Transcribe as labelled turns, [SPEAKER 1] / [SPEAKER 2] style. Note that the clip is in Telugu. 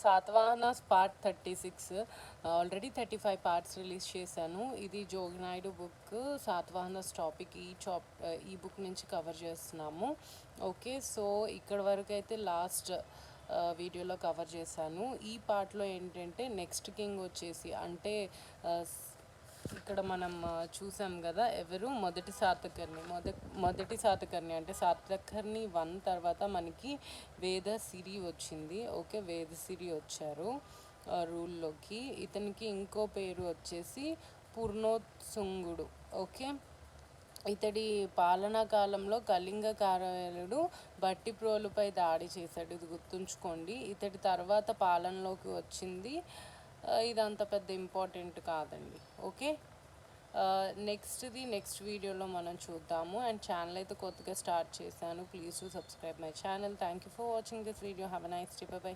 [SPEAKER 1] సాతవాహనాస్ పార్ట్ 36 ఆల్రెడీ 35 పార్ట్స్ రిలీజ్ చేశాను. ఇది జోగినాయుడు బుక్ సాతవాహనాస్ టాపిక్ ఈ బుక్ నుంచి కవర్ చేస్తున్నాము. ఓకే, సో ఇక్కడ వరకు అయితే లాస్ట్ వీడియోలో కవర్ చేశాను. ఈ పార్ట్లో ఏంటంటే నెక్స్ట్ కింగ్ వచ్చేసి అంటే ఇక్కడ మనం చూసాం కదా, ఎవరు మొదటి శాతకర్ణి అంటే శాతకర్ణి 1 తర్వాత మనకి వేదసిరి వచ్చింది. ఓకే, వేదసిరి వచ్చారు రూల్లోకి. ఇతనికి ఇంకో పేరు వచ్చేసి పూర్ణోత్సుంగుడు. ఓకే, ఇతడి పాలనా కాలంలో కళింగ కార్యాలుడు భట్టిప్రోలుపై దాడి చేశాడు, ఇది గుర్తుంచుకోండి. ఇతడి తర్వాత పాలనలోకి వచ్చింది. ఇదంత పెద్ద ఇంపార్టెంట్ కాదండి. ఓకే, నెక్స్ట్ వీడియోలో మనం చూద్దాము. అండ్ ఛానల్ అయితే కొత్తగా స్టార్ట్ చేశాను. Please to subscribe my channel. Thank you for watching this video. Have a nice day. By.